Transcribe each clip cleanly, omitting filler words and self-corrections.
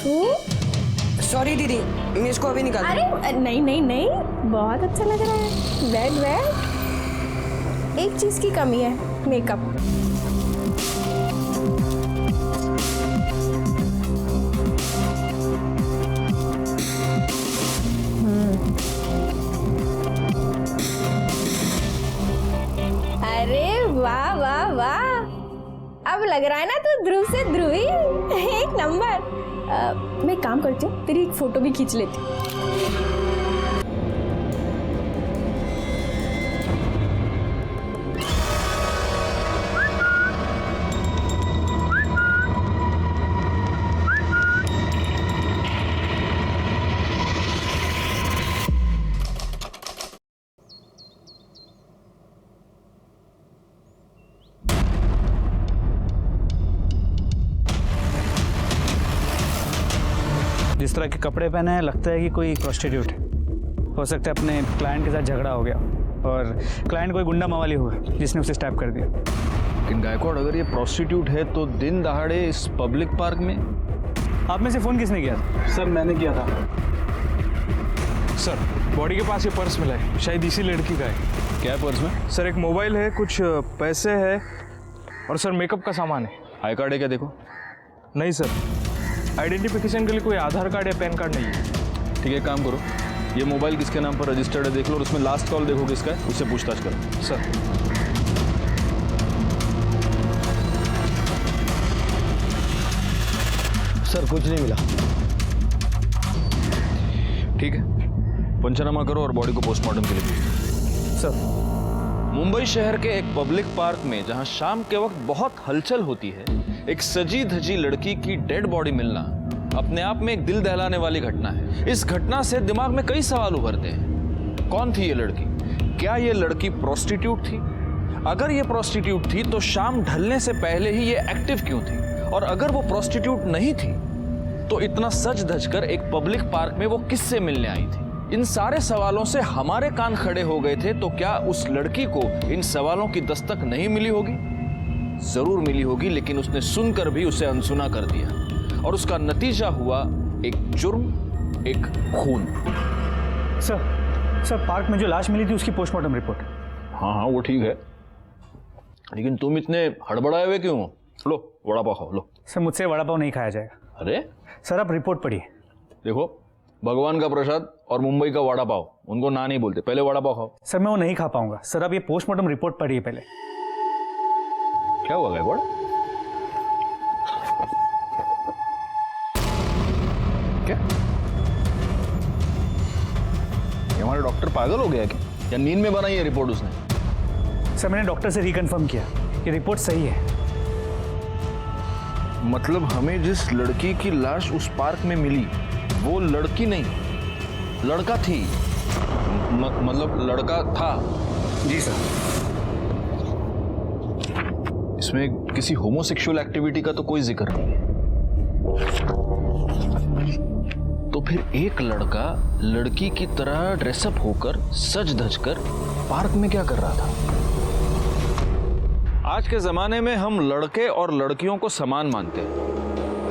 Sorry दीदी, मैं इसको अभी निकाल। अरे नहीं नहीं नहीं, बहुत अच्छा लग रहा है। वेट वेट, एक चीज की कमी है, मेकअप। अरे वाह वाह वाह, अब लग रहा है ना तू ध्रुव से ध्रुवी। एक नंबर। मैं एक काम करती हूँ, तेरी एक फोटो भी खींच लेती हूँ। जिस तरह के कपड़े पहने हैं लगता है कि कोई प्रोस्टिट्यूट है। हो सकता है अपने क्लाइंट के साथ झगड़ा हो गया और क्लाइंट कोई गुंडा मवाली होगा जिसने उसे स्टैप कर दिया। लेकिन गायकवाड़, अगर ये प्रोस्टिट्यूट है तो दिन दहाड़े इस पब्लिक पार्क में? आप में से फ़ोन किसने किया था? सर मैंने किया था। सर बॉडी के पास ये पर्स मिला है, शायद इसी लड़की का है। क्या है पर्स में? सर एक मोबाइल है, कुछ पैसे है और सर मेकअप का सामान है। आई कार्ड है क्या? देखो। नहीं सर, आइडेंटिफिकेशन के लिए कोई आधार कार्ड या पैन कार्ड नहीं है। ठीक है, काम करो, ये मोबाइल किसके नाम पर रजिस्टर्ड है देख लो और उसमें लास्ट कॉल देखो किसका है, उससे पूछताछ करो। सर सर कुछ नहीं मिला। ठीक है, पंचनामा करो और बॉडी को पोस्टमार्टम के लिए भेजो। सर मुंबई शहर के एक पब्लिक पार्क में जहां शाम के वक्त बहुत हलचल होती है, एक सजी धजी लड़की की डेड बॉडी मिलना अपने आप में एक दिल दहलाने वाली घटना है। इस घटना से दिमाग में कई सवाल उभरते हैं। कौन थी ये लड़की? क्या ये लड़की प्रोस्टिट्यूट थी? अगर ये प्रोस्टिट्यूट थी तो शाम ढलने से पहले ही ये एक्टिव क्यों थी? और अगर वो प्रोस्टिट्यूट नहीं थी तो इतना सज धज कर एक पब्लिक पार्क में वो किससे मिलने आई थी? इन सारे सवालों से हमारे कान खड़े हो गए थे। तो क्या उस लड़की को इन सवालों की दस्तक नहीं मिली होगी? जरूर मिली होगी, लेकिन उसने सुनकर भी उसे अनसुना कर दिया और उसका नतीजा हुआ एक जुर्म, एक खून। सर पार्क में जो लाश मिली थी उसकी पोस्टमार्टम रिपोर्ट। हाँ हाँ वो ठीक है, लेकिन तुम इतने हड़बड़ाए हुए क्यों हो? लो वड़ा पाव खाओ, लो। सर मुझसे वड़ा पाव नहीं खाया जाएगा। अरे सर आप रिपोर्ट पढ़िए। देखो, भगवान का प्रसाद और मुंबई का वड़ा पाव, उनको ना नहीं बोलते। पहले वड़ा पाव खाओ। सर मैं वो नहीं खा पाऊंगा। सर आप ये पोस्टमार्टम रिपोर्ट पढ़िए पहले। क्या हुआ गायकवाड़? क्या ये हमारा डॉक्टर पागल हो गया क्या, या नींद में बनाई है रिपोर्ट उसने? सर मैंने डॉक्टर से रिकन्फर्म किया, ये रिपोर्ट सही है। मतलब हमें जिस लड़की की लाश उस पार्क में मिली वो लड़की नहीं, लड़का थी। मतलब लड़का था? जी सर। इसमें किसी होमोसेक्सुअल एक्टिविटी का तो कोई जिक्र नहीं है। तो फिर एक लड़का लड़की की तरह ड्रेसअप होकर सज धज कर पार्क में क्या कर रहा था? आज के जमाने में हम लड़के और लड़कियों को समान मानते हैं।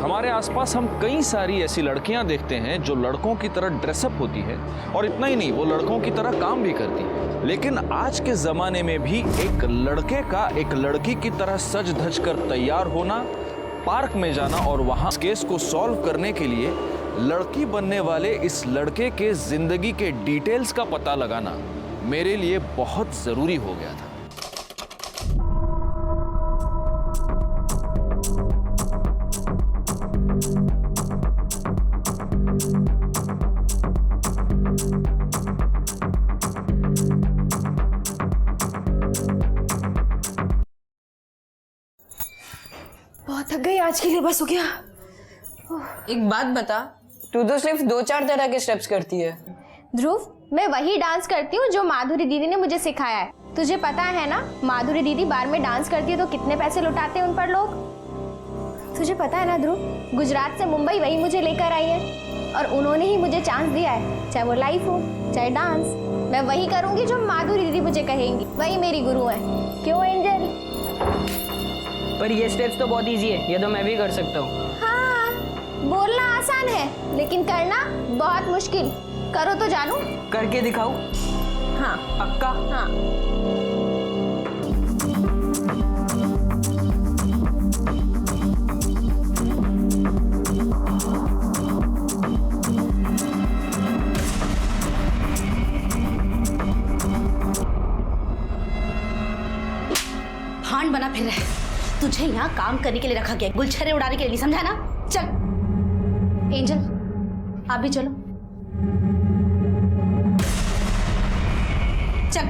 हमारे आसपास हम कई सारी ऐसी लड़कियां देखते हैं जो लड़कों की तरह ड्रेसअप होती है, और इतना ही नहीं, वो लड़कों की तरह काम भी करती है। लेकिन आज के जमाने में भी एक लड़के का एक लड़की की तरह सज धज कर तैयार होना, पार्क में जाना और वहां केस को सॉल्व करने के लिए लड़की बनने वाले इस लड़के के जिंदगी के डिटेल्स का पता लगाना मेरे लिए बहुत जरूरी हो गया था। बहुत थक गई आज के लिए, बस हो गया। एक बात बता, तू तो सिर्फ 2-4 तरह के स्टेप्स करती है। ध्रुव, मैं वही डांस करती हूँ जो माधुरी दीदी ने मुझे सिखाया है। तुझे पता है ना, माधुरी दीदी बार में डांस करती है तो कितने पैसे लुटाते हैं उन पर लोग। तुझे पता है ना ध्रुव, गुजरात से मुंबई वही मुझे लेकर आई है और उन्होंने ही मुझे चांस दिया है, चाहे वो लाइफ हो चाहे डांस। मैं वही करूंगी जो माधुरी दीदी मुझे कहेंगी, वही मेरी गुरु है। क्यों एंजल? पर ये स्टेप्स तो बहुत इजी है, ये तो मैं भी कर सकता हूँ। हाँ, बोलना आसान है लेकिन करना बहुत मुश्किल। करो तो जानू। करके दिखाओ। हाँ पक्का? हाँ। भांड बना फिर रहा है। तुझे यहाँ काम करने के लिए रखा गया, गुलछरे उड़ाने के लिए नहीं, समझा ना? चल एंजल आप भी चलो। चल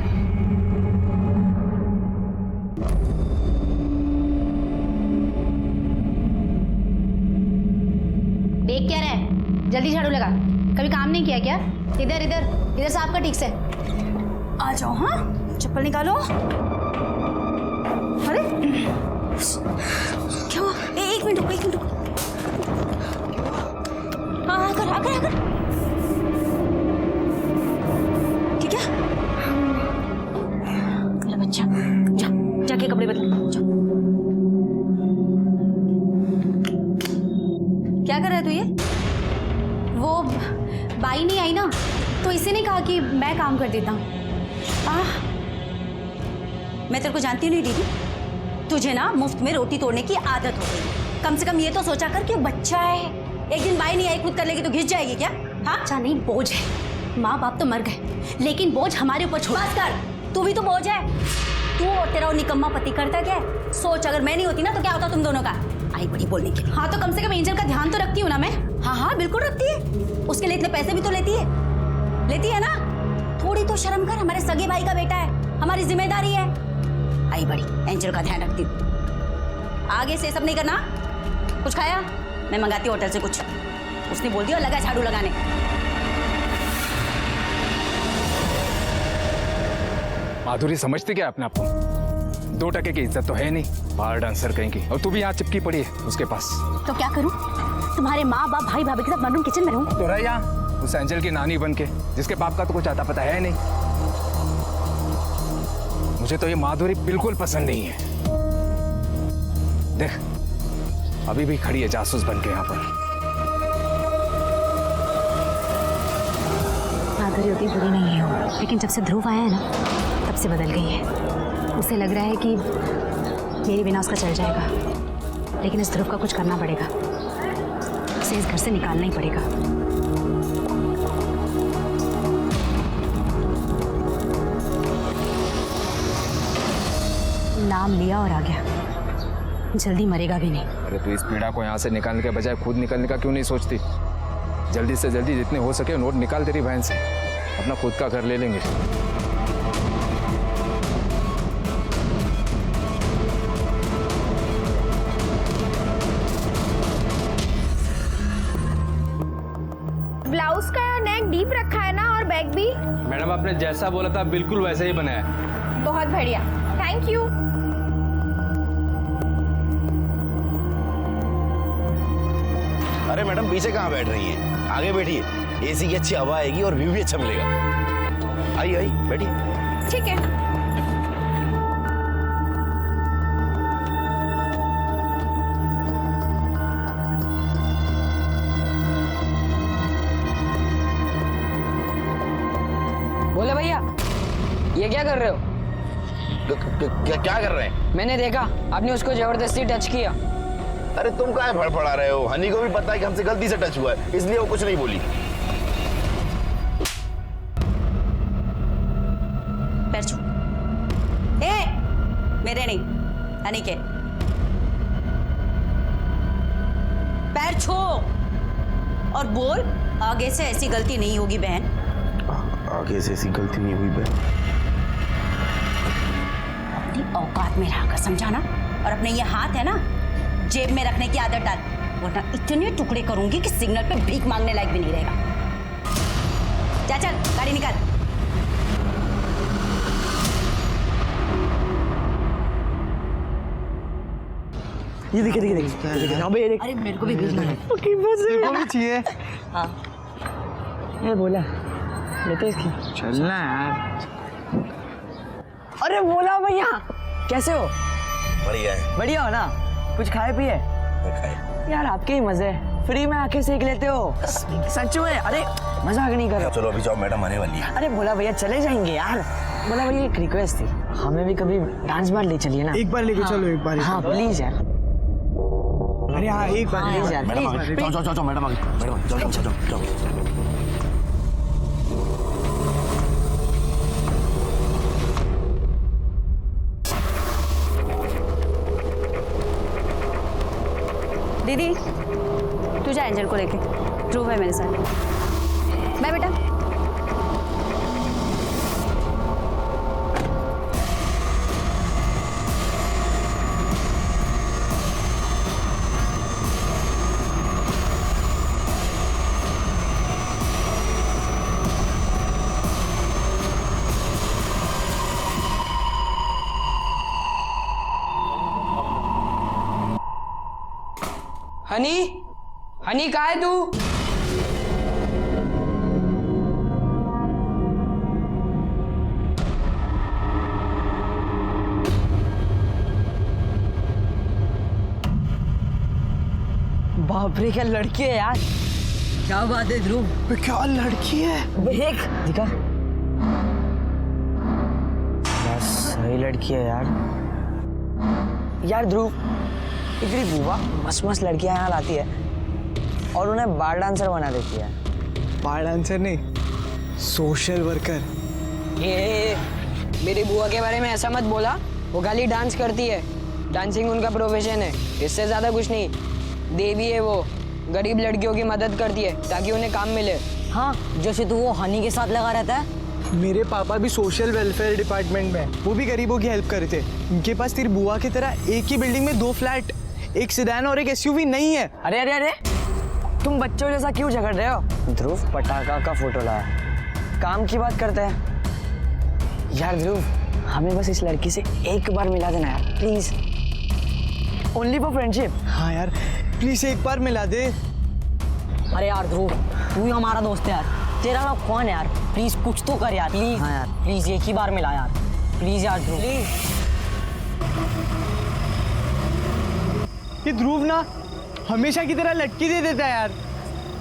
देख क्या रहा है? जल्दी झाड़ू लगा। कभी काम नहीं किया क्या? इधर इधर इधर से आपका ठीक से आ जाओ। हाँ चप्पल निकालो। अरे क्या हुआ? एक मिनट रुको, एक मिनट रुको। हाँ आकर आकर आकर। ठीक है मेरा बच्चा, जा जाके कपड़े बदल। जा। क्या कर रहा है तू ये? वो बाई नहीं आई ना, तो इसी ने कहा कि मैं काम कर देता हूँ। मैं तेरे को जानती नहीं दीदी, तुझे ना मुफ्त में रोटी तोड़ने की आदत हो गई। कम से कम ये तो सोचा कर कि बच्चा है, एक दिन बाई नहीं आई खुद कर लेगी तो घिस जाएगी क्या? हाँ अच्छा नहीं, बोझ है। माँ बाप तो मर गए लेकिन बोझ हमारे ऊपर छोड़। बस कर, तू भी तो बोझ है। तू और तेरा वो निकम्मा पति करता क्या है? सोच अगर मैं नहीं होती ना तो क्या होता तुम दोनों का? आई बड़ी बोलने की। हाँ तो कम से कम एंजल का ध्यान तो रखती हूँ ना मैं। हाँ हाँ बिल्कुल रखती है, उसके लिए इतने पैसे भी तो लेती है ना। थोड़ी तो शर्म कर, हमारे सगे भाई का बेटा है, हमारी जिम्मेदारी है। आई बड़ी एंजल का ध्यान रखती हूँ। आगे से सब नहीं करना। कुछ खाया? मैं मंगाती हूँ होटल से कुछ। उसने बोल दिया लगा झाड़ू लगाने। माधुरी समझती क्या अपने आप को? 2 टके की इज्जत तो है नहीं, बाहर डांसर कहीं की, और तू भी यहाँ चिपकी पड़ी है उसके पास। तो क्या करूँ? तुम्हारे माँ बाप भाई भाभी के साथ वनरूम किचन में रहूँ? तो रह यहाँ उस एंजल की नानी बन के, जिसके बाप का तो कुछ आता पता है नहीं। मुझे तो ये माधुरी बिल्कुल पसंद नहीं है। देख अभी भी खड़ी है जासूस बन के यहाँ पर। माधुरी उतनी बुरी नहीं है वो, लेकिन जब से ध्रुव आया है ना तब से बदल गई है। उसे लग रहा है कि मेरे बिना उसका चल जाएगा, लेकिन इस ध्रुव का कुछ करना पड़ेगा। उसे इस घर से निकालना ही पड़ेगा। नाम लिया और आ गया, जल्दी मरेगा भी नहीं। अरे तू इस पीड़ा को यहाँ से निकालने के बजाय खुद निकलने का क्यों नहीं सोचती? जल्दी से जल्दी जितने हो सके नोट निकाल तेरी बहन से, अपना खुद का घर ले लेंगे। ब्लाउज का नेक डीप रखा है ना, और बैक भी। मैडम आपने जैसा बोला था बिल्कुल वैसे ही बनाया है। बहुत बढ़िया, थैंक यू। अरे मैडम पीछे कहाँ बैठ रही हैं? आगे बैठिए, एसी की अच्छी हवा आएगी और व्यू भी अच्छा मिलेगा। आइए बैठिए। ठीक है। बोले भैया ये क्या कर रहे हो? क्या कर रहे हैं? मैंने देखा आपने उसको जबरदस्ती टच किया। अरे तुम काहे फड़फड़ा रहे हो? हनी को भी पता है कि हमसे गलती से टच हुआ है, इसलिए वो कुछ नहीं बोली। पैर छू। मेरे नहीं, हनी के। पैर छू और बोल आगे से ऐसी गलती नहीं होगी बहन। आगे से ऐसी गलती नहीं हुई बहन। अपनी औकात में रहकर समझाना, और अपने ये हाथ है ना जेब में रखने की आदत डाल, वरना इतने टुकड़े करूंगी कि सिग्नल पे भीख मांगने लायक भी नहीं रहेगा। जा चल गाड़ी निकाल। ये देखिए अबे ये देख। अरे मेरे को भी भेजना है। चाहिए। हाँ ये बोला लेते इसकी। चलना यार। अरे बोला भैया कैसे हो? बढ़िया है। बढ़िया हो ना? कुछ खाए पिए? खाए। यार आपके ही मजे हैं। फ्री में आके सीख लेते हो सच में। अरे मजाक नहीं कर रहे हो। चलो अभी जाओ, मैडम आने वाली है। अरे बोला भैया चले जाएंगे यार। बोला भैया एक रिक्वेस्ट थी, हमें भी कभी डांस बार ले चलिए ना। एक बार लेके चलो, एक बार। हाँ प्लीज यार। अरे हाँ एक बार प्लीज यार, मैडम आ गई। प्लीज। जाओ जाओ जाओ मैडम आ गई। मैडम जाओ जाओ जाओ जाओ। दीदी तू जा एंजल को लेके, ध्रुव है मेरे साथ। बाय बेटा। हनी, हनी कहाँ है तू? बाप रे क्या लड़की है यार। क्या बात है ध्रुव, क्या लड़की है। देख दिखा यार, सही लड़की है यार। यार ध्रुव, इतनी बुआ मस्त मस्त लड़कियां यहाँ लाती है और उन्हें बार डांसर बना देती है। बार डांसर नहीं, सोशल वर्कर। मेरी बुआ के बारे में ऐसा मत बोला, वो खाली डांस करती है, डांसिंग उनका प्रोफेशन है, इससे ज्यादा कुछ नहीं। देवी है वो, गरीब लड़कियों की मदद करती है ताकि उन्हें काम मिले। हाँ जैसे तू वो हनी के साथ लगा रहता है। मेरे पापा भी सोशल वेलफेयर डिपार्टमेंट में, वो भी गरीबों की हेल्प करते। उनके पास तेरी बुआ की तरह एक ही बिल्डिंग में 2 फ्लैट, एक सेडान और एक एसयूवी नहीं है। अरे अरे अरे, तुम बच्चों जैसा क्यों झगड़ रहे हो? ध्रुव पटाखा का फोटो लाया, काम की बात करते हैं। यार ध्रुव, हमें बस इस लड़की से एक बार मिला देना यार, प्लीज। Only for friendship. हाँ यार प्लीज एक बार मिला दे। अरे यार ध्रुव, तू ही हमारा दोस्त है यार, तेरा नाम कौन है यार? प्लीज कुछ तो कर यार, प्लीज। हाँ यार प्लीज एक ही बार मिला यार, प्लीज यार ध्रुव प्लीज। ये ध्रुव ना हमेशा की तरह लटकी दे देता है यार।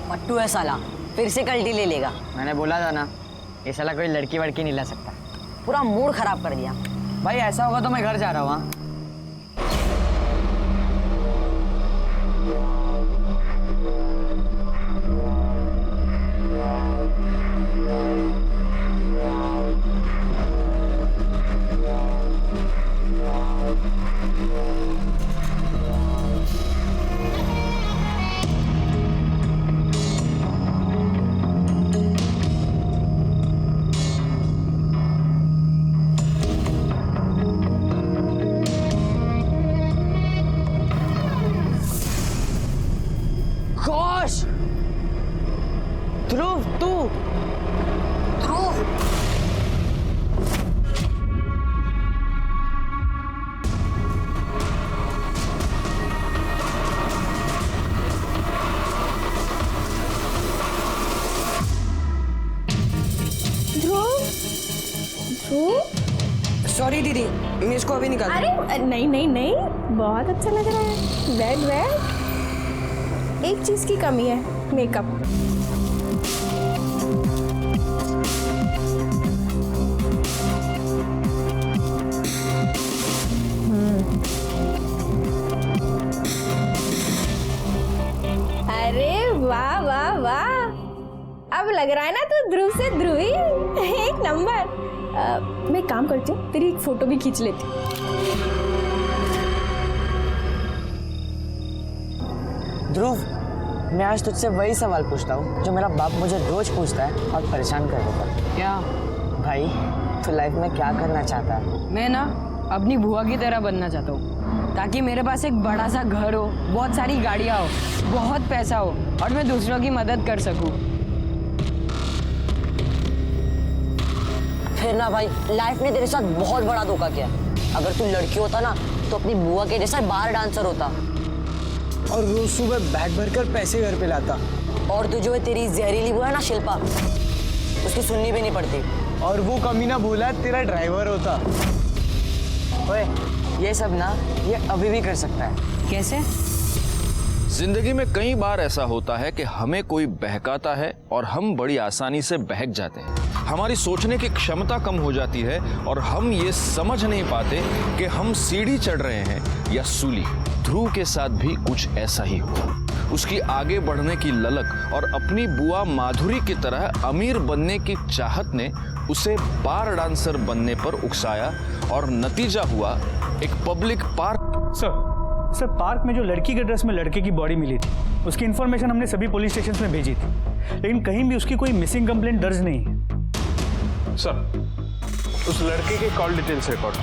पट्टू है साला, फिर से कल्टी ले लेगा। मैंने बोला था ना, ये साला कोई लड़की वड़की नहीं ला सकता। पूरा मूड खराब कर दिया भाई। ऐसा होगा तो मैं घर जा रहा हूँ। हाँ गोश, ध्रुव तू, ध्रुव सॉरी दीदी, मैं इसको अभी निकाल। अरे नहीं नहीं नहीं, बहुत अच्छा लग रहा है। बैठ बैठ। एक चीज की कमी है, मेकअप। अरे वाह वाह वाह, अब लग रहा है ना तू ध्रुव से ध्रुवी। एक नंबर। मैं एक काम करती हूँ, तेरी एक फोटो भी खींच लेती हूँ। ध्रुव, मैं आज तुझसे वही सवाल पूछता हूँ जो मेरा बाप मुझे रोज पूछता है और परेशान कर देता है। क्या भाई, तू लाइफ में क्या करना चाहता है? मैं ना अपनी बुआ की तरह बनना चाहता हूँ, ताकि मेरे पास एक बड़ा सा घर हो, बहुत सारी गाड़ियाँ हो, बहुत पैसा हो और मैं दूसरों की मदद कर सकूँ। फिर ना भाई, लाइफ ने तेरे साथ बहुत बड़ा धोखा किया। अगर तू लड़की होता ना तो अपनी बुआ के जैसा बार डांसर होता और रोज सुबह बैग भरकर पैसे घर पे लाता। और तू जो है तेरी जहरीली बुआ है ना शिल्पा, उसकी सुननी भी नहीं पड़ती। और वो कमीना भोला तेरा ड्राइवर होता। ओए, ये सब ना ये अभी भी कर सकता है। कैसे? जिंदगी में कई बार ऐसा होता है कि हमें कोई बहकाता है और हम बड़ी आसानी से बहक जाते हैं। हमारी सोचने की क्षमता कम हो जाती है और हम ये समझ नहीं पाते कि हम सीढ़ी चढ़ रहे हैं या सूली। ध्रुव के साथ भी कुछ ऐसा ही हुआ। उसकी आगे बढ़ने की ललक और अपनी बुआ माधुरी की तरह अमीर बनने की चाहत ने उसे बार डांसर बनने पर उकसाया और नतीजा हुआ एक पब्लिक पार्क। सर पार्क में जो लड़की के ड्रेस में लड़के की बॉडी मिली थी, उसकी इन्फॉर्मेशन हमने सभी पुलिस स्टेशन में भेजी थी, लेकिन कहीं भी उसकी कोई मिसिंग कंप्लेंट दर्ज नहीं है। सर, उस लड़के के कॉल डिटेल्स रिकॉर्ड।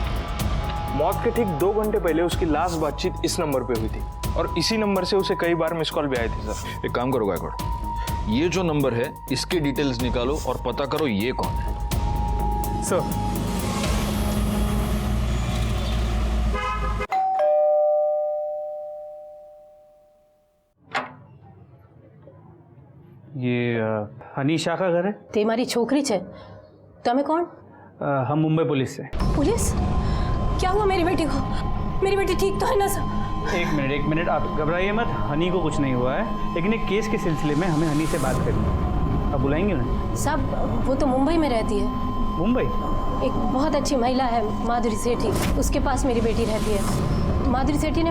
मौत के ठीक 2 घंटे पहले उसकी लास्ट बातचीत इस नंबर पे हुई थी और इसी नंबर से उसे कई बार मिस कॉल भी आए थे। सर, एक काम करो गायकवाड़, ये जो नंबर है इसके डिटेल्स निकालो और पता करो ये कौन है। सर, ये हनी शाह का घर है। ते मारी छोकरी छे। तमे कौन? हम मुंबई पुलिस से। पुलिस? क्या हुआ मेरी बेटी को? मेरी बेटी ठीक तो है ना सर? एक मिनट, आप घबराइए मत, हनी को कुछ नहीं हुआ है, लेकिन एक केस के सिलसिले में हमें हनी से बात करनी है। आप बुलाएंगे उन्हें? सब वो तो मुंबई में रहती है। मुंबई? एक बहुत अच्छी महिला है माधुरी सेठी, उसके पास मेरी बेटी रहती है। माधुरी सेठी ने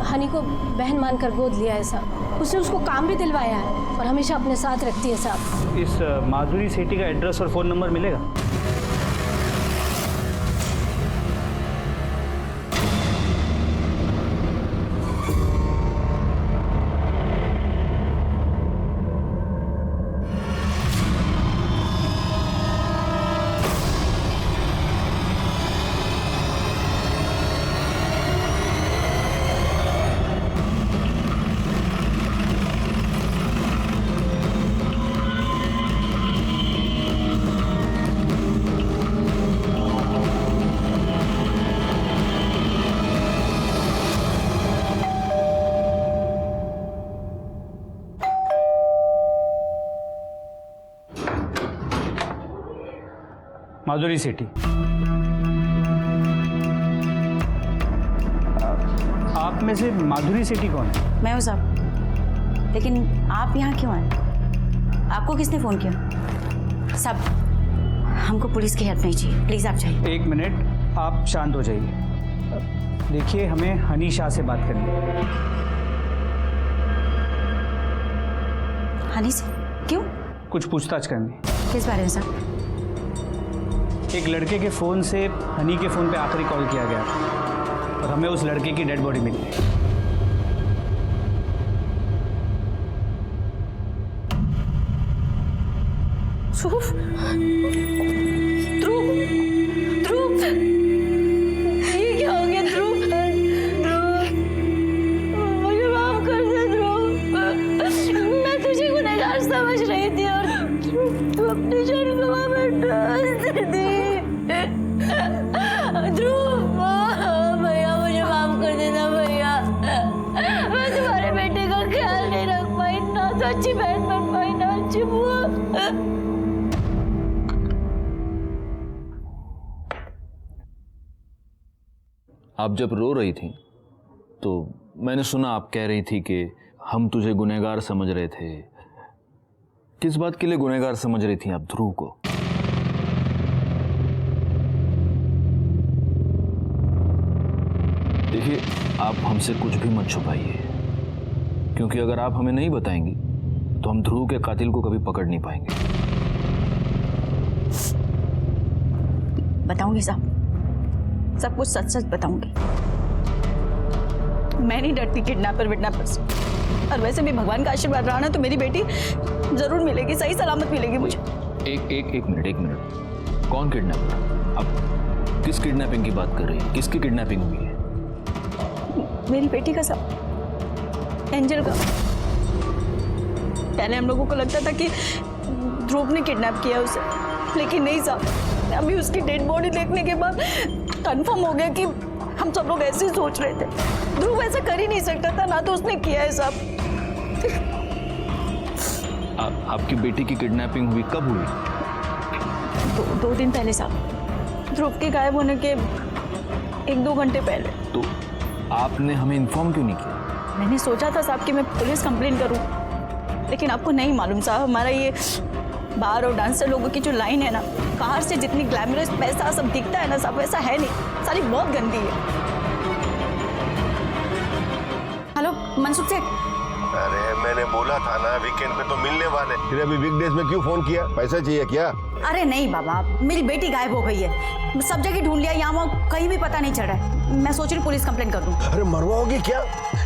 हनी को बहन मानकर गोद लिया है साहब। उसने उसको काम भी दिलवाया है और हमेशा अपने साथ रखती है साहब। इस माधुरी सेठी का एड्रेस और फ़ोन नंबर मिलेगा? माधुरी सेठी, आप में से माधुरी सेठी कौन है? मैं हूँ साहब, लेकिन आप यहाँ क्यों आए? आपको किसने फ़ोन किया? साहब, हमको पुलिस की हेल्प नहीं चाहिए, प्लीज़ आप जाइए। एक मिनट, आप शांत हो जाइए। देखिए, हमें हनी शाह से बात करनी है। हनी से? क्यों? कुछ पूछताछ करनी। किस बारे में साहब? एक लड़के के फ़ोन से हनी के फ़ोन पे आखिरी कॉल किया गया और हमें उस लड़के की डेड बॉडी मिली है। ध्रुव, ध्रुव, ध्रुव, ये क्या हो गया ध्रुव? ध्रुव, मुझे माफ कर दे ध्रुव। मैं तुझे गुनहगार समझ रही थी और तू अपनी जान गवा बैठा। ध्रुव, भैया मुझे माफ कर देना भैया। मैं तुम्हारे बेटे का ख्याल नहीं रख पाई, ना तो अच्छी बहन बन पाई, ना अच्छी बुआ। आप जब रो रही थी तो मैंने सुना आप कह रही थी कि हम तुझे गुनहगार समझ रहे थे। किस बात के लिए गुनहगार समझ रही थी आप ध्रुव को? देखिए, आप हमसे कुछ भी मत छुपाइए, क्योंकि अगर आप हमें नहीं बताएंगी तो हम ध्रुव के कातिल को कभी पकड़ नहीं पाएंगे। बताऊंगी साहब, सब कुछ सच सच बताऊंगी। मैं नहीं डरती किडनैपर विडनैपर से, और वैसे भी भगवान का आशीर्वाद रहा ना तो मेरी बेटी जरूर मिलेगी, सही सलामत मिलेगी मुझे। एक मिनट, कौन किडनैपर? आप किस किडनैपिंग की बात कर रही हैं? किसकी किडनैपिंग हुई है? मेरी बेटी का साहब, एंजल का। पहले हम लोगों को लगता था कि ध्रुव ने किडनैप किया उसे, लेकिन नहीं साहब, अभी उसकी डेड बॉडी देखने के बाद कंफर्म हो गया कि हम सब लोग ऐसे ही सोच रहे थे। ध्रुव ऐसा कर ही नहीं सकता था, ना तो उसने किया है साहब। आपकी बेटी की किडनैपिंग हुई कब हुई? दो दिन पहले साहब, ध्रुव के गायब होने के 1-2 घंटे पहले। तो आपने हमें इन्फॉर्म क्यों नहीं किया? मैंने सोचा था साहब कि मैं पुलिस कंप्लेन करूं, लेकिन आपको नहीं मालूम साहब, हमारा ये बार और डांसर लोगों की जो लाइन है ना, बाहर से जितनी ग्लैमरस पैसा सब दिखता है ना साहब, वैसा है नहीं, सारी बहुत गंदी है। हेलो मनसुख सेठ। अरे मैंने बोला था ना वीकेंड पे तो मिलने वाले, फिर अभी वीकडेज में क्यों फोन किया? पैसा चाहिए क्या? अरे नहीं बाबा, मेरी बेटी गायब हो गई है, सब जगह ढूंढ लिया, यहाँ वहाँ कहीं भी पता नहीं चल रहा है। मैं सोच रही पुलिस कंप्लेन कर दूं। अरे मरवाओगी क्या?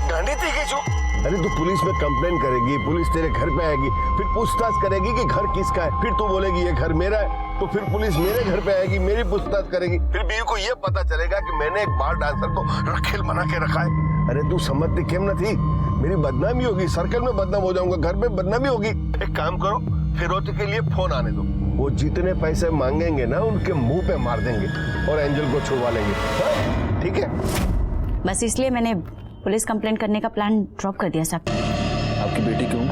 गांडी थी क्या जो? अरे तू पुलिस में कंप्लेन करेगी, पुलिस तेरे घर पे आएगी, फिर पूछताछ करेगी कि घर किसका है, फिर तू बोलेगी ये घर मेरा है, तो फिर पुलिस मेरे घर पे आएगी, मेरी पूछताछ करेगी, फिर बीवी को ये पता चलेगा कि मैंने एक बार डांसर को रखेल बना के रखा है। अरे तू समझती क्यों न थी? मेरी बदनामी होगी, सर्कल में बदनाम हो जाऊंगा, घर में बदनामी होगी। एक काम करो, फिरोती के लिए फोन आने दो, वो जितने पैसे मांगेंगे ना उनके मुंह पे मार देंगे और एंजल को छुड़वा लेंगे। हाँ? ठीक है? बस इसलिए मैंने पुलिस कंप्लेंट करने का प्लान ड्रॉप कर दिया साहब। आपकी बेटी क्यों?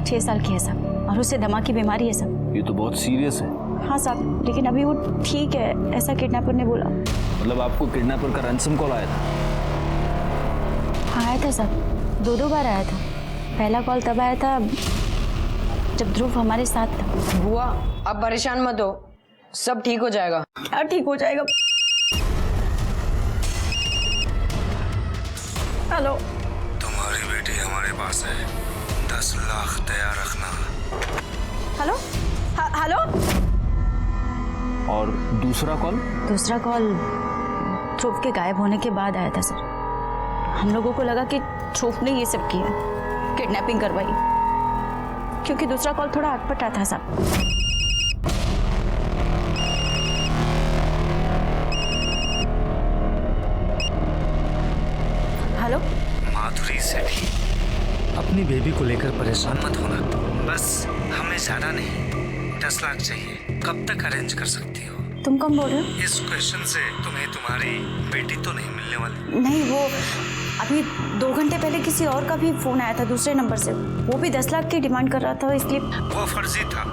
6 साल की है साहब, और उससे दमा की बीमारी है साहब। ये तो बहुत सीरियस है। हाँ साहब, लेकिन अभी वो ठीक है, ऐसा किडनैपर ने बोला। मतलब आपको किडनैपर का रैंसम कॉल आया था? आया था साहब, 2 बार आया था। पहला कॉल तब आया था जब ध्रुव हमारे साथ था। बुआ आप परेशान मत हो, सब ठीक हो जाएगा। क्या ठीक हो जाएगा? हेलो। तुम्हारी बेटी हमारे पास है, 10 लाख तैयार रखना। Hello hello. और दूसरा कॉल? दूसरा कॉल ध्रुव के गायब होने के बाद आया था सर। हम लोगों को लगा कि ध्रुव ने ये सब किया, किडनैपिंग करवाई, क्योंकि दूसरा कॉल थोड़ा अटपटा था साहब। हेलो। माधुरी सेठी, अपनी बेबी को लेकर परेशान मत होना, बस हमें ज्यादा नहीं 10 लाख चाहिए, कब तक अरेंज कर सकती हो? तुम कौन बोल रहे हो? इस क्वेश्चन से तुम्हें तुम्हारी बेटी तो नहीं मिलने वाली। नहीं, वो अभी 2 घंटे पहले किसी और का भी फोन आया था दूसरे नंबर से, वो भी 10 लाख की डिमांड कर रहा था, इसलिए। वो फर्जी था,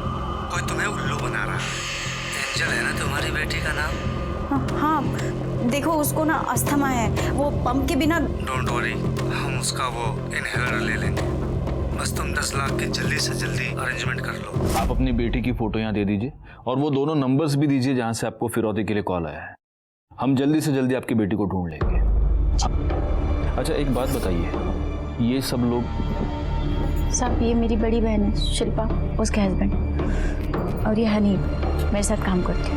कोई तुम्हें उल्लू बना रहा। एंजल है ना तुम्हारी बेटी का नाम? हाँ, देखो उसको ना अस्थमा है, वो पंप के बिना। डोंट वरी, हम उसका वो इनहेलर ले लेंगे, बस तुम 10 लाख की जल्दी से जल्दी अरेंजमेंट कर लो। आप अपनी बेटी की फोटो यहाँ दे दीजिए और वो दोनों नंबर्स भी दीजिए जहाँ से आपको फिरौती के लिए कॉल आया है। हम जल्दी से जल्दी आपकी बेटी को ढूंढ लेंगे। अच्छा एक बात बताइए, ये सब लोग? साहब ये मेरी बड़ी बहन है शिल्पा, उसके हस्बैंड, और ये हनी मेरे साथ काम करती है।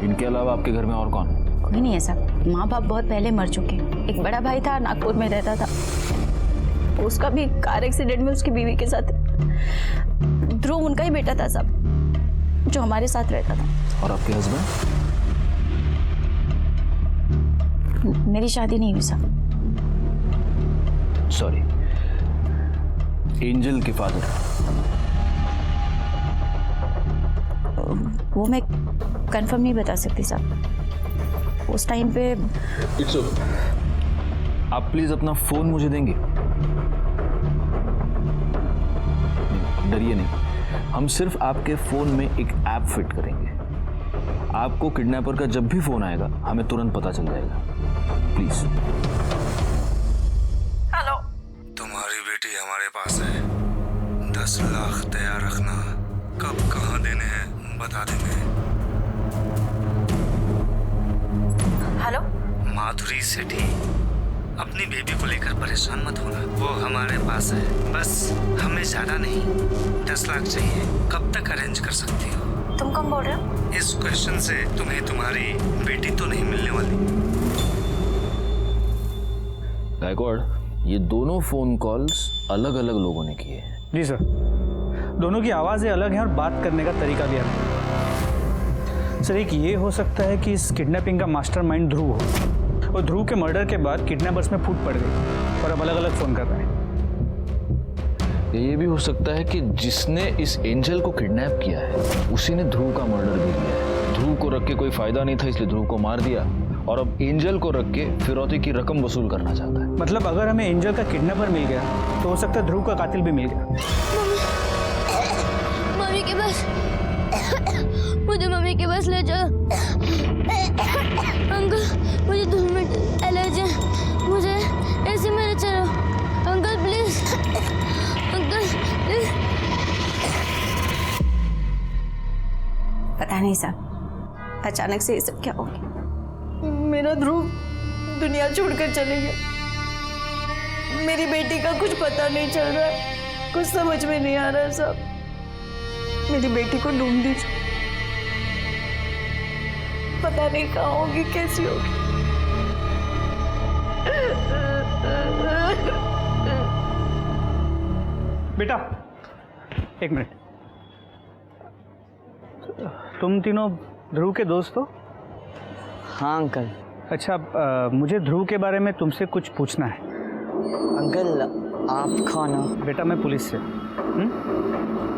इनके अलावा आपके घर में और कौन? कोई नहीं है साहब, माँ बाप बहुत पहले मर चुके। एक बड़ा भाई था, नागपुर में रहता था, उसका भी कार एक्सीडेंट में उसकी बीवी के साथ। ध्रुव उनका ही बेटा था साहब, जो हमारे साथ रहता था। और आपके हस्बैंड? मेरी शादी नहीं हुई साहब। सॉरी, एंजल के फादर? वो मैं कंफर्म नहीं बता सकती साहब, उस टाइम पे। इट्स ओके, आप प्लीज अपना फोन मुझे देंगे? डरिए नहीं, हम सिर्फ आपके फोन में एक ऐप फिट करेंगे। आपको किडनैपर का जब भी फोन आएगा हमें तुरंत पता चल जाएगा। प्लीज। हेलो। तुम्हारी बेटी हमारे पास है, 10 लाख तैयार रखना, कब कहाँ देने हैं बता देंगे। हेलो। माधुरी सेठी, अपनी बेबी को लेकर परेशान मत होना, वो हमारे पास है, बस हमें ज्यादा नहीं 10 लाख चाहिए, कब तक अरेंज कर सकती हो? तुम कौन बोल रहे हो? इस क्वेश्चन से तुम्हें तुम्हारी बेटी तो नहीं मिलने वाली। गायकवाड़, ये दोनों फोन कॉल्स अलग अलग लोगों ने किए हैं। जी सर, दोनों की आवाज़ें अलग हैं और बात करने का तरीका भी अलग है। सर एक ये हो सकता है कि इस किडनैपिंग का मास्टरमाइंड ध्रुव हो, और ध्रुव के मर्डर के बाद किडनैपर्स में फूट पड़ गई और अब अलग अलग फ़ोन कर रहे हैं। ये भी हो सकता है कि जिसने इस एंजल को किडनैप किया है उसी ने ध्रुव का मर्डर भी किया है। ध्रुव को रख के कोई फायदा नहीं था इसलिए ध्रुव को मार दिया, और अब एंजल को रख के फिरौती की रकम वसूल करना चाहता है। मतलब अगर हमें एंजल का किडनैपर मिल गया तो हो सकता है ध्रुव का कातिल भी मिल गया। मम्मी के पास, मुझे मम्मी के पास ले जाओ। अंकल मुझे 2 मिनट एलर्जी है, मुझे नहीं साहब, अचानक से ये सब क्या हो गया? मेरा ध्रुव दुनिया छोड़कर चले गया। मेरी बेटी का कुछ पता नहीं चल रहा है, कुछ समझ में नहीं आ रहा है साहब। मेरी बेटी को ढूंढ दीजिए, पता नहीं कहाँ होगी, कैसी होगी। बेटा एक मिनट, तुम तीनों ध्रुव के दोस्त हो? हाँ अंकल। अच्छा, मुझे ध्रुव के बारे में तुमसे कुछ पूछना है। अंकल आप कौन हो? बेटा मैं पुलिस से।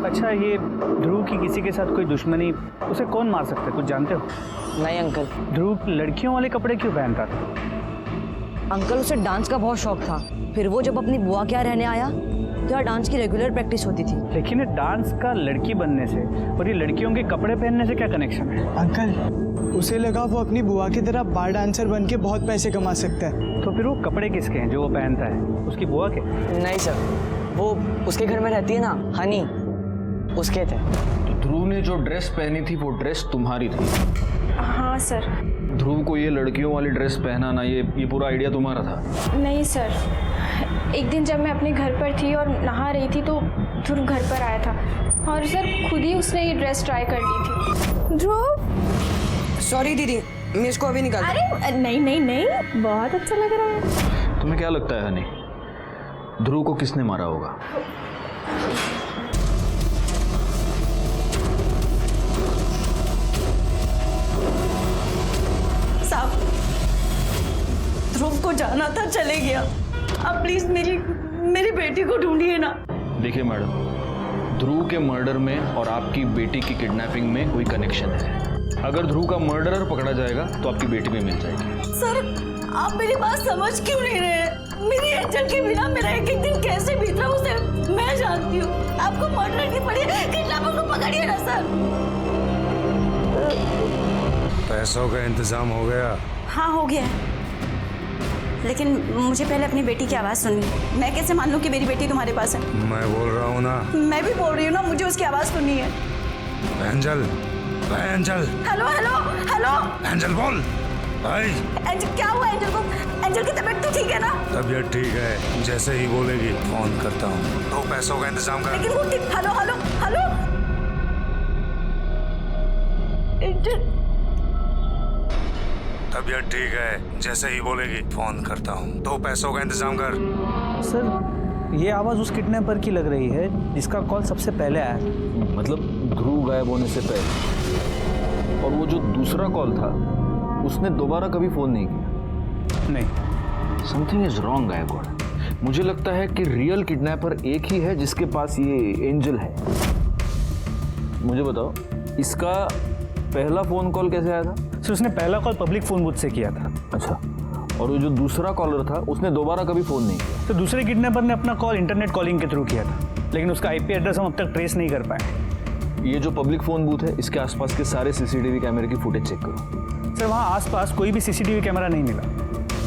अच्छा, ये ध्रुव की किसी के साथ कोई दुश्मनी, उसे कौन मार सकता है, कुछ जानते हो? नहीं अंकल। ध्रुव लड़कियों वाले कपड़े क्यों पहनता था? अंकल उसे डांस का बहुत शौक था, फिर वो जब अपनी बुआ के यहाँ रहने आया तो यहाँ डांस की रेगुलर प्रैक्टिस होती थी। लेकिन ये डांस का लड़की बनने से और ये लड़कियों के कपड़े पहनने से क्या कनेक्शन है? अंकल उसे लगा वो अपनी बुआ की तरह बार डांसर बन के बहुत पैसे कमा सकता है। तो फिर वो कपड़े किसके हैं जो वो पहनता है? उसकी बुआ के? नहीं सर, वो उसके घर में रहती है ना, हनी, उसके थे। तो ध्रुव ने जो ड्रेस पहनी थी वो ड्रेस तुम्हारी थी? हाँ सर। ध्रुव को ये लड़कियों वाली ड्रेस पहनाना, ये पूरा आइडिया तुम्हारा था? नहीं सर, एक दिन जब मैं अपने घर पर थी और नहा रही थी तो ध्रुव घर पर आया था और सर खुद ही उसने ये ड्रेस ट्राई कर ली थी। ध्रुव सॉरी दीदी, मैं इसको अभी निकाल। अरे नहीं नहीं नहीं, बहुत अच्छा लग रहा है। तुम्हें क्या लगता है हनी, ध्रुव को किसने मारा होगा? साहब, ध्रुव को जाना था, चले गया। आप प्लीज मेरी बेटी को ढूंढिए ना। देखिए मैडम, ध्रुव के मर्डर में और आपकी बेटी की किडनैपिंग में कोई कनेक्शन है। अगर ध्रुव का मर्डरर पकड़ा जाएगा तो आपकी बेटी भी मिल जाएगी। सर, आप मेरी बात समझ क्यों नहीं रहे? मेरी एंजल के बिना मेरा एक एक दिन कैसे बीत रहा उसे मैं जानती हूँ। आपको मर्डर की पड़ी है, किडनैपर को पकड़िए ना सर। पैसों का इंतजाम हो गया? हाँ हो गया है, लेकिन मुझे पहले अपनी बेटी की आवाज़ सुननी। मैं कैसे मान लूँ कि मेरी बेटी तुम्हारे पास है? मैं बोल रहा हूँ ना। मैं भी बोल रही हूँ ना, मुझे उसकी आवाज़ सुननी है। Angel, angel, hello hello hello, angel बोल भाई। एंजल, क्या हुआ एंजल को? एंजल की तबीयत तो ठीक है ना? तबीयत ठीक है, जैसे ही बोलेगी फोन करता हूँ। तो पैसों का इंतजाम कर। लेकिन वो ठीक। हेलो हेलो हेलो एंजल, तबीयत ठीक है, जैसे ही बोलेगी फोन करता हूँ। तो पैसों का इंतजाम कर। सर ये आवाज़ उस किडनैपर की लग रही है जिसका कॉल सबसे पहले आया। मतलब ध्रुव गायब होने से पहले। और वो जो दूसरा कॉल था उसने दोबारा कभी फोन नहीं किया? नहीं। Something is wrong Gaikwad. मुझे लगता है कि रियल किडनैपर एक ही है जिसके पास ये एंजल है। मुझे बताओ, इसका पहला फोन कॉल कैसे आया था? सर उसने पहला कॉल पब्लिक फ़ोन बूथ से किया था। अच्छा, और वो जो दूसरा कॉलर था उसने दोबारा कभी फ़ोन नहीं किया? तो दूसरे किडनैपर ने अपना कॉल इंटरनेट कॉलिंग के थ्रू किया था, लेकिन उसका आईपी एड्रेस हम अब तक ट्रेस नहीं कर पाए। ये जो पब्लिक फ़ोन बूथ है, इसके आसपास के सारे सीसीटीवी कैमरे की फुटेज चेक करो। सर वहाँ आसपास कोई भी सीसीटीवी कैमरा नहीं मिला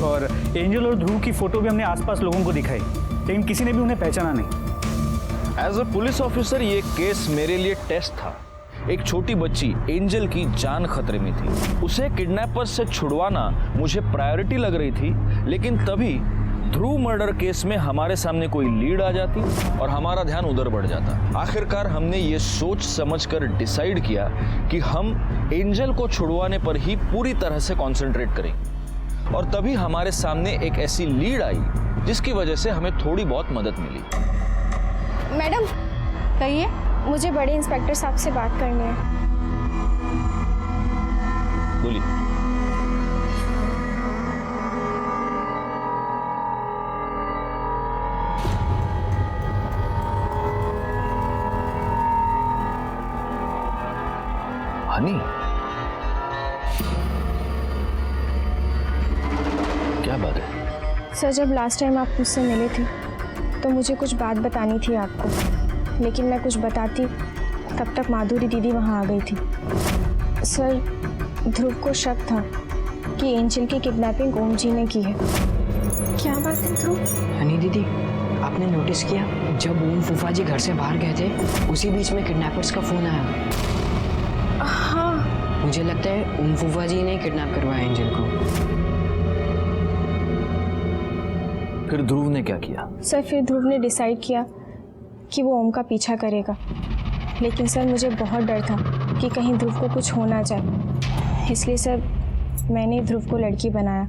और एंजल और ध्रुव की फ़ोटो भी हमने आसपास लोगों को दिखाई, लेकिन किसी ने भी उन्हें पहचाना नहीं। एज अ पुलिस ऑफिसर ये केस मेरे लिए टेस्ट था। एक छोटी बच्ची एंजल की जान खतरे में थी, उसे किडनैपर से छुड़वाना मुझे प्रायोरिटी लग रही थी, लेकिन तभी ध्रुव मर्डर केस में हमारे सामने कोई लीड आ जाती और हमारा ध्यान उधर बढ़ जाता। आखिरकार हमने ये सोच समझकर डिसाइड किया कि हम एंजल को छुड़वाने पर ही पूरी तरह से कॉन्सेंट्रेट करेंगे, और तभी हमारे सामने एक ऐसी लीड आई जिसकी वजह से हमें थोड़ी बहुत मदद मिली। मैडम कहिए, मुझे बड़े इंस्पेक्टर साहब से बात करनी है। बोलिए। हनी, क्या बात है? सर जब लास्ट टाइम आप मुझसे मिले थे तो मुझे कुछ बात बतानी थी आपको, लेकिन मैं कुछ बताती तब तक माधुरी दीदी वहाँ आ गई थी। सर ध्रुव को शक था कि एंजल की किडनैपिंग ओम जी ने की है। क्या बात है ध्रुव? हनी दीदी, आपने नोटिस किया जब ओम फूफा जी घर से बाहर गए थे, उसी बीच में किडनैपर्स का फोन आया। हाँ मुझे लगता है उम फूफा जी ने किडनैप करवाया एंजल को। फिर ध्रुव ने क्या किया? सर फिर ध्रुव ने डिसाइड किया कि वो ओम का पीछा करेगा, लेकिन सर मुझे बहुत डर था कि कहीं ध्रुव को कुछ हो ना जाए, इसलिए सर मैंने ध्रुव को लड़की बनाया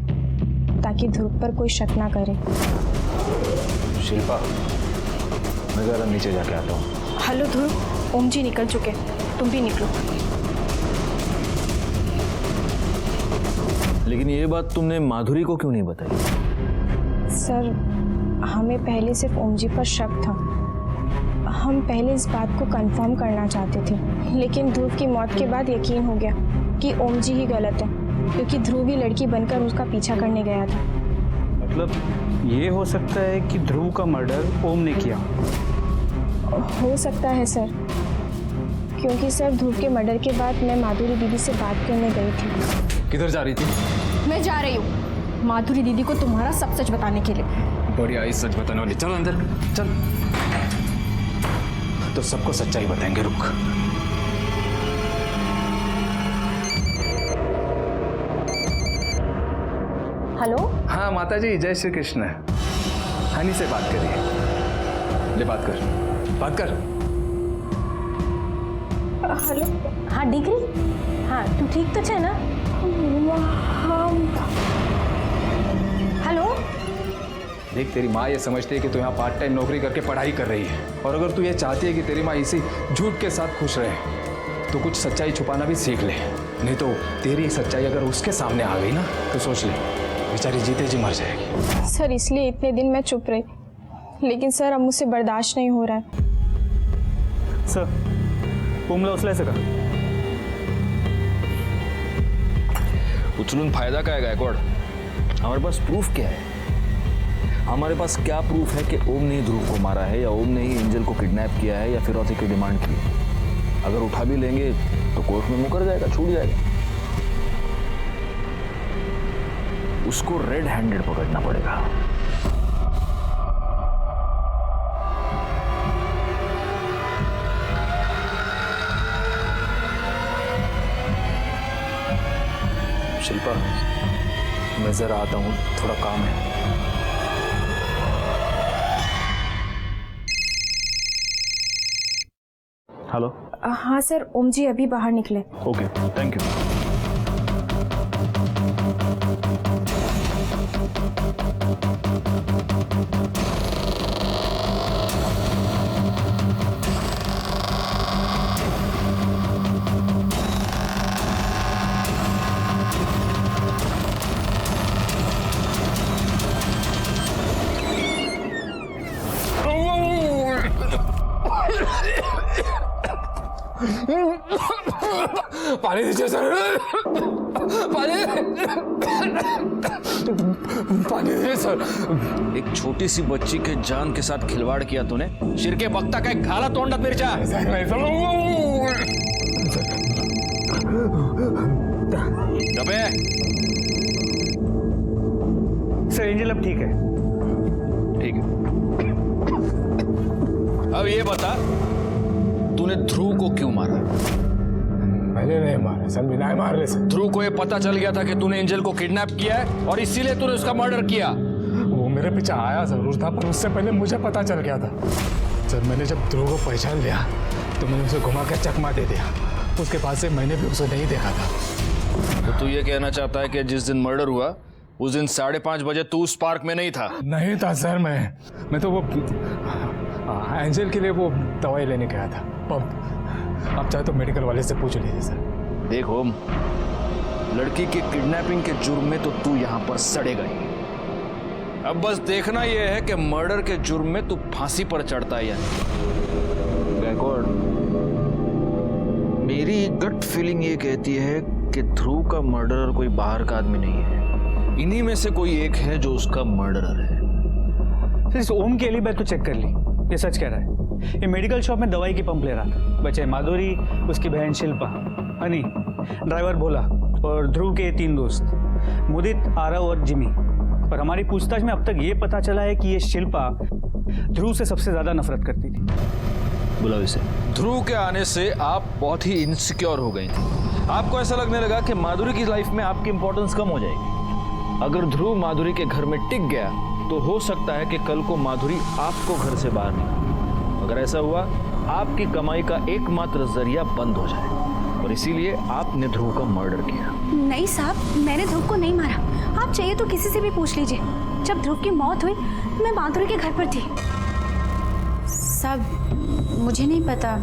ताकि ध्रुव पर कोई शक ना करे। शिल्पा, मैं जरा नीचे जाके आता हूँ। हेलो ध्रुव, ओम जी निकल चुके, तुम भी निकलो। लेकिन ये बात तुमने माधुरी को क्यों नहीं बताई? सर हमें पहले सिर्फ ओम जी पर शक था, हम पहले इस बात को कंफर्म करना चाहते थे, लेकिन ध्रुव की मौत के बाद यकीन हो गया कि ओम जी ही गलत है, क्योंकि ध्रुव ही लड़की बनकर उसका पीछा करने गया था। मतलब ये हो सकता है कि ध्रुव का मर्डर ओम ने किया? हो सकता है सर, क्योंकि सर ध्रुव के मर्डर के बाद मैं माधुरी दीदी से बात करने गई थी। किधर जा रही थी? मैं जा रही हूँ माधुरी दीदी को तुम्हारा सब सच बताने के लिए। बढ़िया, इस सच बताने वाली। चलो अंदर चल, तो सबको सच्चाई बताएंगे। रुक। हेलो। हाँ माता जी, जय श्री कृष्ण। हनी से बात करिए। ले बात कर, बात कर। हेलो। हाँ डिग्री, हाँ तू ठीक तो है ना? हेलो। देख, तेरी माँ ये समझती है कि तू यहाँ पार्ट टाइम नौकरी करके पढ़ाई कर रही है, और अगर तू ये चाहती है कि तेरी माँ इसी झूठ के साथ खुश रहे तो कुछ सच्चाई छुपाना भी सीख ले, नहीं तो तेरी सच्चाई अगर उसके सामने आ गई ना तो सोच ले, बेचारी जीते जी मर जाएगी। सर इसलिए इतने दिन मैं चुप रही, लेकिन सर अब मुझसे बर्दाश्त नहीं हो रहा है। सर ओमला उचलायचं का? उचलून फायदा काय गायकवाड? हमारे पास प्रूफ क्या है? हमारे पास क्या प्रूफ है कि ओम ने ध्रुव को मारा है, या ओम ने ही एंजल को किडनैप किया है, या फिरौती की डिमांड की? अगर उठा भी लेंगे तो कोर्ट में मुकर जाएगा, छूट जाएगा। उसको रेड हैंडेड पकड़ना पड़ेगा। शिल्पा, मैं जरा आता हूँ, थोड़ा काम है। हेलो। हाँ सर, ओम जी अभी बाहर निकले। Okay, thank you. पानी दीजिए सर, पानी दीजिए सर। एक छोटी सी बच्ची के जान के साथ खिलवाड़ किया तूने। शिरके बक्ता का एक घाला तोंडा मिर्चा। अबे सर एंजल अब ठीक है। ठीक है, अब ये बता, तूने ध्रुव को क्यों मारा? मैंने नहीं मारा सर, बिना मार ले सर। ध्रुव को ये पता चल गया था कि तूने एंजल को किडनैप किया है, और इसीलिए तूने उसका मर्डर किया। वो मेरे पीछे आया जरूर था, पर उससे पहले मुझे पता चल गया था। सर मैंने जब ध्रुव को पहचान लिया तो मैंने उसे घुमा कर चकमा दे दिया। उसके बाद से मैंने भी उसे नहीं देखा था। तो तू ये कहना चाहता है कि जिस दिन मर्डर हुआ उस दिन 5:30 बजे तू उस पार्क में नहीं था? नहीं था सर, मैं तो वो एंजल के लिए वो दवाई लेने गया था, पंप। आप चाहे तो मेडिकल वाले से पूछ लीजिए सर। देख ओम, लड़की की किडनैपिंग के जुर्म में तो तू यहाँ पर सड़ेगा ही। अब बस देखना यह है कि मर्डर के जुर्म में तू फांसी पर चढ़ता है या नहीं। गायकवाड, मेरी गट फीलिंग ये कहती है कि ध्रुव का मर्डरर कोई बाहर का आदमी नहीं है, इन्हीं में से कोई एक है जो उसका मर्डरर है। सर इस ओम के एलिबी तो चेक कर ली, ये सच कह रहा है। ये मेडिकल शॉप में दवाई की पंप ले रहा था। बचे माधुरी, उसकी बहन शिल्पा, हनी, ड्राइवर भोला और ध्रुव के 3 दोस्त मुदित, आरव और जिमी। पर हमारी पूछताछ में अब तक ये पता चला है कि ये शिल्पा ध्रुव से सबसे ज्यादा नफरत करती थी। बुलाओ इसे। ध्रुव के आने से आप बहुत ही इनसिक्योर हो गई थी। आपको ऐसा लगने लगा कि माधुरी की लाइफ में आपकी इंपॉर्टेंस कम हो जाएगी। अगर ध्रुव माधुरी के घर में टिक गया तो हो सकता है कि कल को माधुरी आपको घर से बाहर निकाले। अगर ऐसा हुआ, आपकी कमाई का एकमात्र जरिया बंद हो जाए, और इसीलिए आपने ध्रुव का मर्डर किया। नहीं साहब, मैंने ध्रुव को नहीं मारा। आप चाहिए तो किसी से भी पूछ लीजिए। जब ध्रुव की मौत हुई तो मैं माधुरी के घर पर थी। साहब मुझे नहीं पता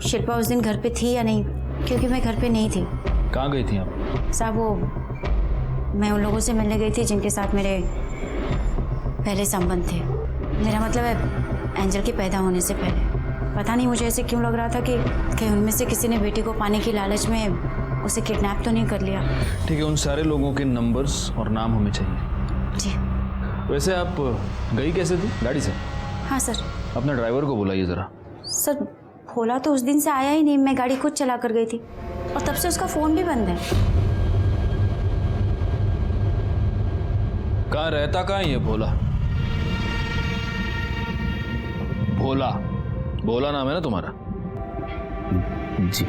शिल्पा उस दिन घर पे थी या नहीं, क्योंकि मैं घर पे नहीं थी। कहाँ गई थी आप? साहब वो मैं उन लोगों से मिलने गई थी जिनके साथ मेरे पहले संबंध थे। मेरा मतलब है एंजल के पैदा होने से पहले। पता नहीं मुझे ऐसे क्यों लग रहा था कि कहीं उनमें से किसी ने बेटी को पाने की लालच में उसे किडनैप तो नहीं कर लिया। ठीक है, उन सारे लोगों के नंबर्स और नाम हमें चाहिए। जी। वैसे आप गई कैसे थी? गाड़ी से? हाँ सर। अपने ड्राइवर को बुलाइए जरा। सर भोला तो उस दिन से आया ही नहीं, मैं गाड़ी खुद चला कर गई थी और तब से उसका फ़ोन भी बंद है। कहाँ रहता, कहाँ ये भोला? भोला, भोला नाम है ना तुम्हारा? जी।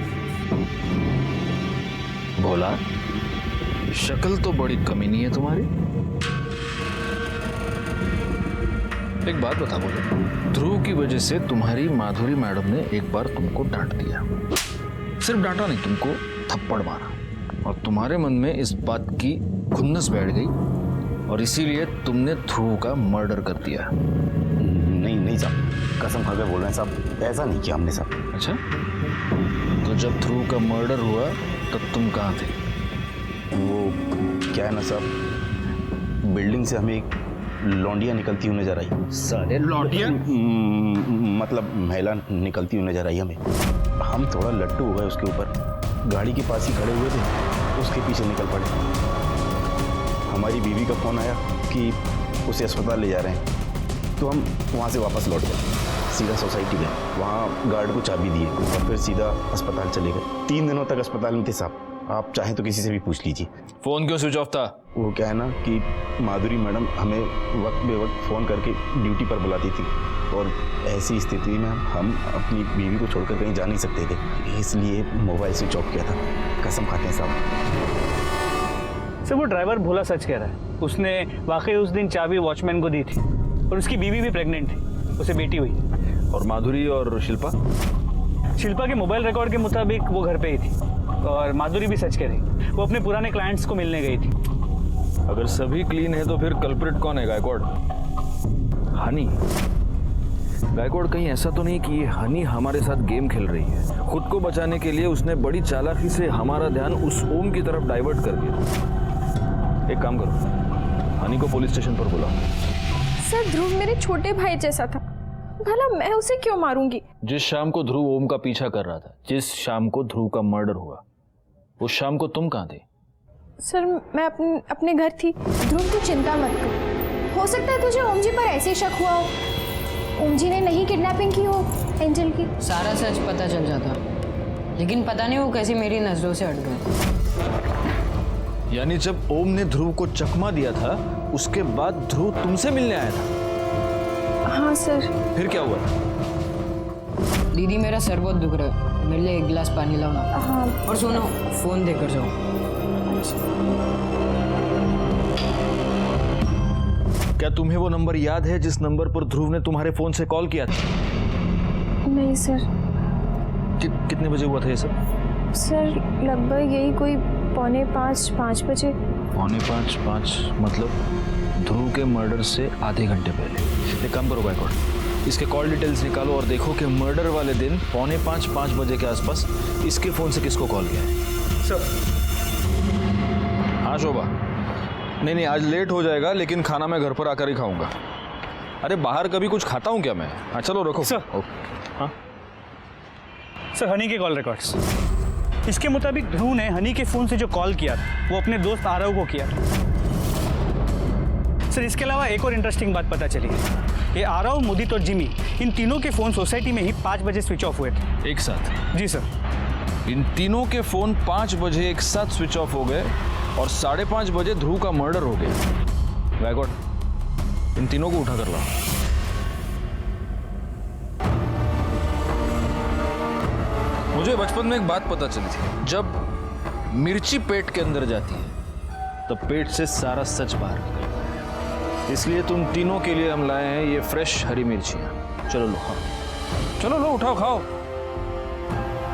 भोला, शक्ल तो बड़ी कमीनी है तुम्हारी। एक बात बता बोले, ध्रुव की वजह से तुम्हारी माधुरी मैडम ने एक बार तुमको डांट दिया। सिर्फ डांटा नहीं, तुमको थप्पड़ मारा, और तुम्हारे मन में इस बात की खुन्नस बैठ गई, और इसीलिए तुमने ध्रुव का मर्डर कर दिया। नहीं साहब, कसम खा के बोल रहे हैं साहब, ऐसा नहीं किया हमने साहब। अच्छा, तो जब ध्रुव का मर्डर हुआ तब तुम कहाँ थे? वो क्या है ना साहब, बिल्डिंग से हमें एक लौंडिया निकलती हुई नजर आई। सारे लौंडिया? मतलब महिला निकलती हुई नजर आई हमें। हम थोड़ा लट्टू हो गए उसके ऊपर, गाड़ी के पास ही खड़े हुए थे, उसके पीछे निकल पड़े। हमारी बीवी का फोन आया कि उसे अस्पताल ले जा रहे हैं, तो हम वहाँ से वापस लौट गए, सीधा सोसाइटी गए, वहाँ गार्ड को चाबी दिए और फिर सीधा अस्पताल चले गए। 3 दिनों तक अस्पताल में थे साहब, आप चाहें तो किसी से भी पूछ लीजिए। फोन क्यों स्विच ऑफ था? वो क्या है ना कि माधुरी मैडम हमें वक्त बे वक्त फ़ोन करके ड्यूटी पर बुलाती थी, और ऐसी स्थिति में हम अपनी बीवी को छोड़कर कहीं जा नहीं सकते थे, इसलिए मोबाइल स्विच ऑफ किया था। कसम खाते हैं साहब। सर वो ड्राइवर भोला सच कह रहा है, उसने वाकई उस दिन चाबी वॉचमैन को दी थी, और उसकी बीवी भी प्रेग्नेंट थी, उसे बेटी हुई। और माधुरी और शिल्पा? शिल्पा के मोबाइल रिकॉर्ड के मुताबिक वो घर पे ही थी, और माधुरी भी सच कह रही, वो अपने पुराने क्लाइंट्स को मिलने गई थी। अगर सभी क्लीन है तो फिर कल्प्रिट कौन है? गायकवाड़? हनी? गायकवाड़ कहीं ऐसा तो नहीं कि ये हनी हमारे साथ गेम खेल रही है? खुद को बचाने के लिए उसने बड़ी चालाकी से हमारा ध्यान उस ओम की तरफ डाइवर्ट कर दिया। एक काम करो, हनी को पुलिस स्टेशन पर बुलाओ। सर ध्रुव मेरे छोटे भाई जैसा था, भला मैं उसे क्यों मारूंगी? जिस शाम को ध्रुव ओम का पीछा कर रहा था, जिस शाम को ध्रुव का मर्डर हुआ, उस शाम को तुम कहाँ थे? सर मैं अपने घर थी। ध्रुव तू चिंता मत कर, हो सकता है तुझे ओम जी पर ऐसे शक हुआ हो, ओम जी ने नहीं किडनैपिंग की हो एंजल की। सारा सच पता चल जाता, लेकिन पता नहीं वो कैसे मेरी नजरों से हट गया। यानी जब ओम ने ध्रुव को चकमा दिया था, उसके बाद ध्रुव तुमसे मिलने आया था? हाँ सर। फिर क्या हुआ? दीदी मेरा सर बहुत दुख रहा है, मेरे लिए 1 गिलास पानी लाओ ना। हाँ। और सुनो, फोन देकर जाओ। क्या तुम्हें वो नंबर याद है जिस नंबर पर ध्रुव ने तुम्हारे फोन से कॉल किया था? नहीं सर। कितने बजे हुआ था ये सब? सर लगभग यही कोई 4:45-5 बजे। 4:45 मतलब ध्रुव के मर्डर से आधे घंटे पहले। एक काम करो गायकवाड़, इसके कॉल डिटेल्स निकालो और देखो कि मर्डर वाले दिन 4:45-5 बजे के आसपास इसके फोन से किसको कॉल किया है। सर। हाँ शोभा, नहीं आज लेट हो जाएगा, लेकिन खाना मैं घर पर आकर ही खाऊंगा। अरे बाहर कभी कुछ खाता हूँ क्या मैं? हाँ चलो रखो सर। हाँ सर, हनी के कॉल रिकॉर्ड्स, इसके मुताबिक ध्रुव ने हनी के फोन से जो कॉल किया था वो अपने दोस्त आरव को किया था। सर इसके अलावा एक और इंटरेस्टिंग बात पता चली है, ये आरव, मुदित और जिमी, इन तीनों के फोन सोसाइटी में ही 5 बजे स्विच ऑफ हुए थे। एक साथ? जी सर। इन तीनों के फोन 5 बजे एक साथ स्विच ऑफ हो गए, और 5:30 बजे ध्रुव का मर्डर हो गया। गायकवाड़, इन तीनों को उठा कर लाओ। मुझे बचपन में एक बात पता चली थी, जब मिर्ची पेट के अंदर जाती है तब पेट से सारा सच बाहर निकलता है। इसलिए तुम तीनों के लिए हम लाए हैं ये फ्रेश हरी मिर्चियां। चलो लो खाओ, चलो लो उठाओ खाओ।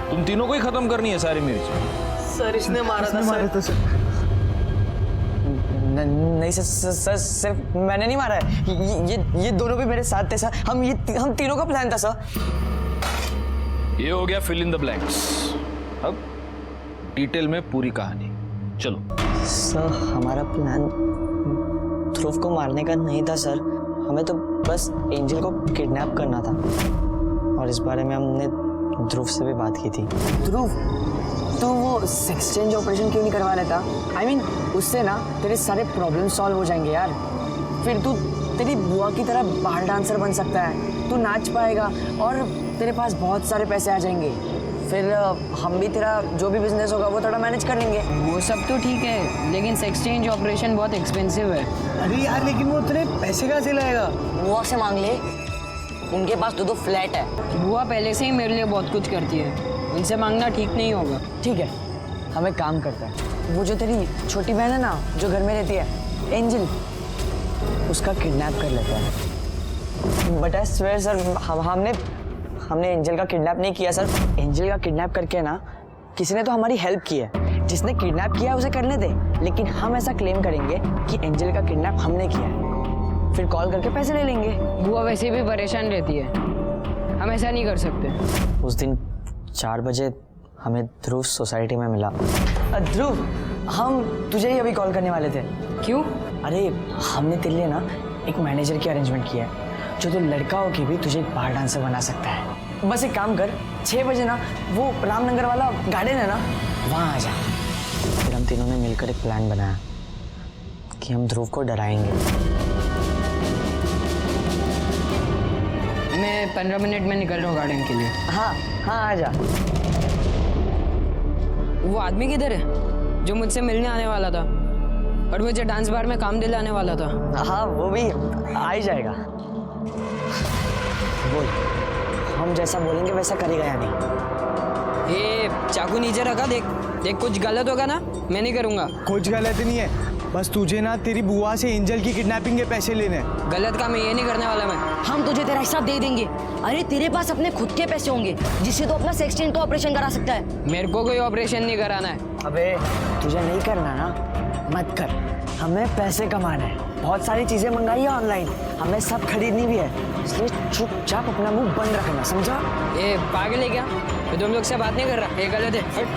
तुम तीनों को ही खत्म करनी है सारी मिर्ची। सर इसने मारा था सर। नहीं सर, सिर्फ मैंने नहीं मारा है। ये दोनों भी मेरे साथ थे सर। हम तीनों का प्लान था सर। ये हो गया फिल इन द ब्लैंक्स। अब डिटेल में पूरी कहानी। चलो। सर हमारा प्लान ध्रुव को मारने का नहीं था सर। हमें तो बस एंजल को किडनैप करना था, और इस बारे में हमने ध्रुव से भी बात की थी। ध्रुव, तो वो सेक्स चेंज ऑपरेशन क्यों नहीं करवा लेता? I mean, उससे ना तेरे सारे प्रॉब्लम सॉल्व हो जाएंगे यार। फिर तू तेरी बुआ की तरह बाहर डांसर बन सकता है, तू नाच पाएगा और तेरे पास बहुत सारे पैसे आ जाएंगे। फिर हम भी तेरा जो भी बिजनेस होगा वो थोड़ा मैनेज कर लेंगे। वो सब तो ठीक है, लेकिन सेक्स चेंज ऑपरेशन बहुत एक्सपेंसिव है। अरे यार लेकिन वो तेरे पैसे कहाँ से लाएगा? बुआ से मांग ले, उनके पास दो फ्लैट है। बुआ पहले से ही मेरे लिए बहुत कुछ करती है, उनसे मांगना ठीक नहीं होगा। ठीक है, हम एक काम करते हैं, वो जो तेरी छोटी बहन है ना जो घर में रहती है, एंजल, उसका किडनैप कर लेते हैं। बट आई स्वेयर सर, हमने एंजल का किडनैप नहीं किया सर। एंजल का किडनैप करके ना किसी ने तो हमारी हेल्प की है। जिसने किडनैप किया है उसे करने दे, लेकिन हम ऐसा क्लेम करेंगे कि एंजल का किडनैप हमने किया है, फिर कॉल करके पैसे ले लेंगे। बुआ वैसे भी परेशान रहती है, हम ऐसा नहीं कर सकते। उस दिन 4 बजे हमें ध्रुव सोसाइटी में मिला। ध्रुव, हम तुझे ही अभी कॉल करने वाले थे। क्यों? अरे हमने तेरे लिए ना एक मैनेजर की अरेंजमेंट किया है, जो तो लड़का हो के भी तुझे एक बार डांसर बना सकता है। बस एक काम कर, 6 बजे ना वो रामनगर वाला गार्डन है ना, वहाँ आ जा। फिर हम तीनों ने मिलकर एक प्लान बनाया कि हम ध्रुव को डराएंगे। मैं 15 मिनट में निकल रहा हूँ गार्डन के लिए। हाँ हाँ आ जा। वो आदमी किधर है जो मुझसे मिलने आने वाला था और मुझे डांस बार में काम दिलाने वाला था? हाँ वो भी आ ही जाएगा। बोल, हम जैसा बोलेंगे वैसा करेगा या नहीं? ये चाकू नीचे रखा, देख कुछ गलत होगा ना, मैं नहीं करूँगा। कुछ गलत नहीं है, बस तुझे ना तेरी बुआ से एंजल की किडनैपिंग के पैसे लेने। गलत काम है, ये नहीं करने वाला मैं। हम तुझे तेरा हिसाब दे देंगे। अरे तेरे पास अपने खुद के पैसे होंगे जिससे तो अपना सेक्स चेंज का ऑपरेशन करा सकता है। मेरे को कोई ऑपरेशन नहीं कराना है। अबे तुझे नहीं करना ना, मत कर। हमें पैसे कमाना है, बहुत सारी चीजें मंगाई है ऑनलाइन, हमें सब खरीदनी भी है, इसलिए चुपचाप अपना मुंह बंद रखना, समझा? ये पागल है क्या? मैं तुम लोग से बात नहीं कर रहा, ये गलत है। हट।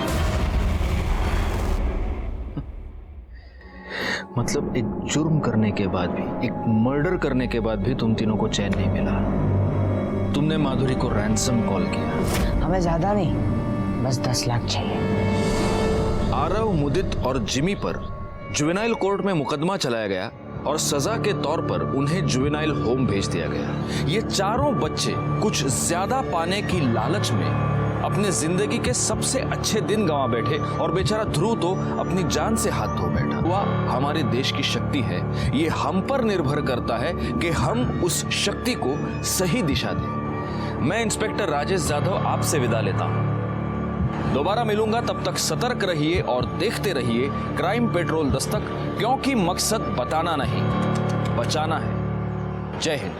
मतलब एक जुर्म करने के बाद भी, एक मर्डर करने के बाद भी तुम तीनों को चैन नहीं मिला। तुमने माधुरी को रैंसम कॉल किया। हमें ज्यादा नहीं, बस 10 लाख चाहिए। आरव, मुदित और जिमी पर जुवेनाइल कोर्ट में मुकदमा चलाया गया और सजा के तौर पर उन्हें जुवेनाइल होम भेज दिया गया। ये चारों बच्चे कुछ ज्यादा पाने की लालच में अपने जिंदगी के सबसे अच्छे दिन गंवा बैठे और बेचारा ध्रुव तो अपनी जान से हाथ धो बैठा। वह हमारे देश की शक्ति है, ये हम पर निर्भर करता है कि हम उस शक्ति को सही दिशा दें। मैं इंस्पेक्टर राजेश जाधव आपसे विदा लेता हूं। दोबारा मिलूंगा, तब तक सतर्क रहिए और देखते रहिए क्राइम पेट्रोल दस्तक, क्योंकि मकसद बताना नहीं, बचाना है। जय हिंद।